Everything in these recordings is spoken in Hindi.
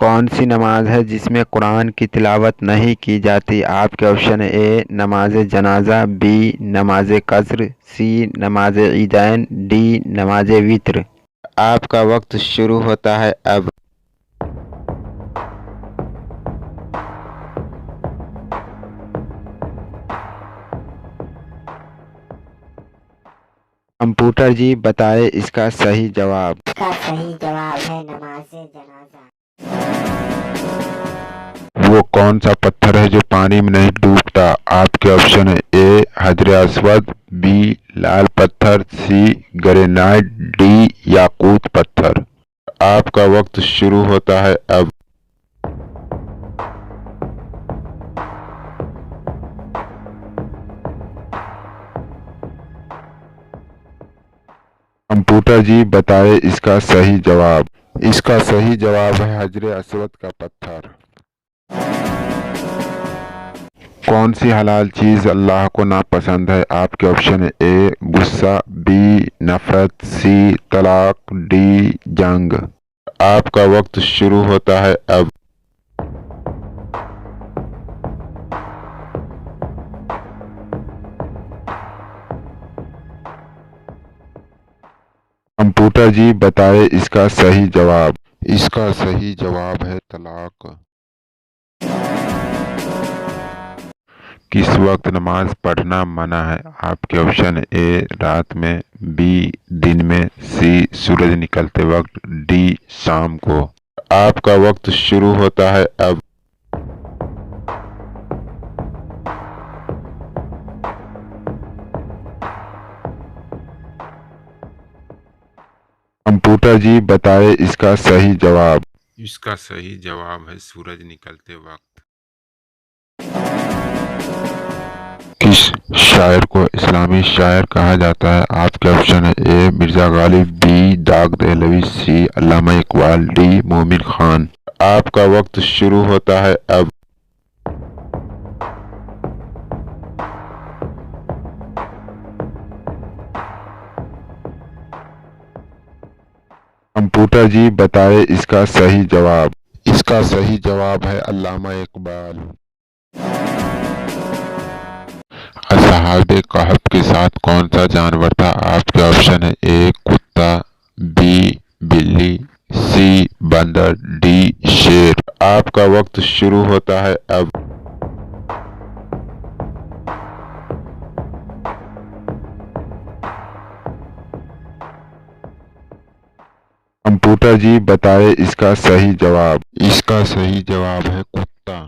कौन सी नमाज है जिसमें कुरान की तिलावत नहीं की जाती? आपके ऑप्शन ए नमाज जनाजा, बी नमाज कसर, सी नमाज ईदैन, डी नमाज वित्र। आपका वक्त शुरू होता है अब। कंप्यूटर जी बताएं इसका सही जवाब। इसका सही जवाब है नमाज जनाजा। वो कौन सा पत्थर है जो पानी में नहीं डूबता? आपके ऑप्शन है ए हजर अस्वद, बी लाल पत्थर, सी ग्रेनाइट, डी याकूत पत्थर। आपका वक्त शुरू होता है अब। कंप्यूटर जी बताएं इसका सही जवाब। इसका सही जवाब है हजर अस्वद का पत्थर। कौन सी हलाल चीज अल्लाह को नापसंद है? आपके ऑप्शन है ए गुस्सा, बी नफरत, सी तलाक, डी जंग। आपका वक्त शुरू होता है अब। कंप्यूटर जी बताएं इसका सही जवाब। इसका सही जवाब है तलाक। किस वक्त नमाज पढ़ना मना है? आपके ऑप्शन ए रात में, बी दिन में, सी सूरज निकलते वक्त, डी शाम को। आपका वक्त शुरू होता है अब। कंप्यूटर जी बताएं इसका सही जवाब। इसका सही जवाब है सूरज निकलते वक्त। किस शायर को इस्लामी शायर कहा जाता है? आपके ऑप्शन है ए मिर्जा गालिब, बी दाग दहलवी, सी अल्लामा इकबाल, डी मोमिन खान। आपका वक्त शुरू होता है अब। कंप्यूटर जी बताएं इसका सही जवाब। इसका सही जवाब है अल्लामा इकबाल। असहाबे कहफ के साथ कौन सा जानवर था? आपके ऑप्शन है ए कुत्ता, बी बिल्ली, सी बंदर, डी शेर। आपका वक्त शुरू होता है अब। कंप्यूटर जी बताएं इसका सही जवाब। इसका सही जवाब है कुत्ता।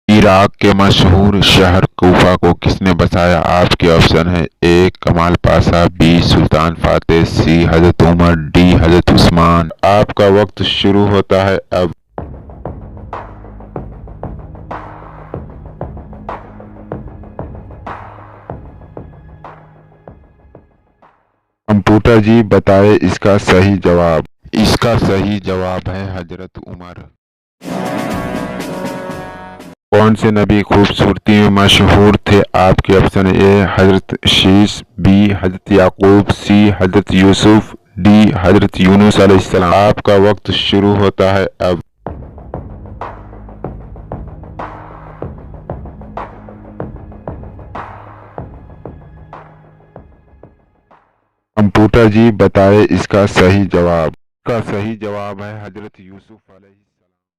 इराक के मशहूर शहर कूफा को किसने बसाया? आपके ऑप्शन है ए कमाल पाशा, बी सुल्तान फातेह, सी हजरत उमर, डी हजरत उस्मान। आपका वक्त शुरू होता है अब। कंप्यूटर जी बताएं इसका सही जवाब। इसका सही जवाब है हजरत उमर। कौन से नबी खूबसूरती में मशहूर थे? आपके ऑप्शन ए हजरत शीश, बी हजरत याकूब, सी हजरत यूसुफ, डी हजरत यूनुस अलैहिस्सलाम। आपका वक्त शुरू होता है अब। कंप्यूटर जी बताएं इसका सही जवाब। इसका सही जवाब है हजरत यूसुफ अलैहि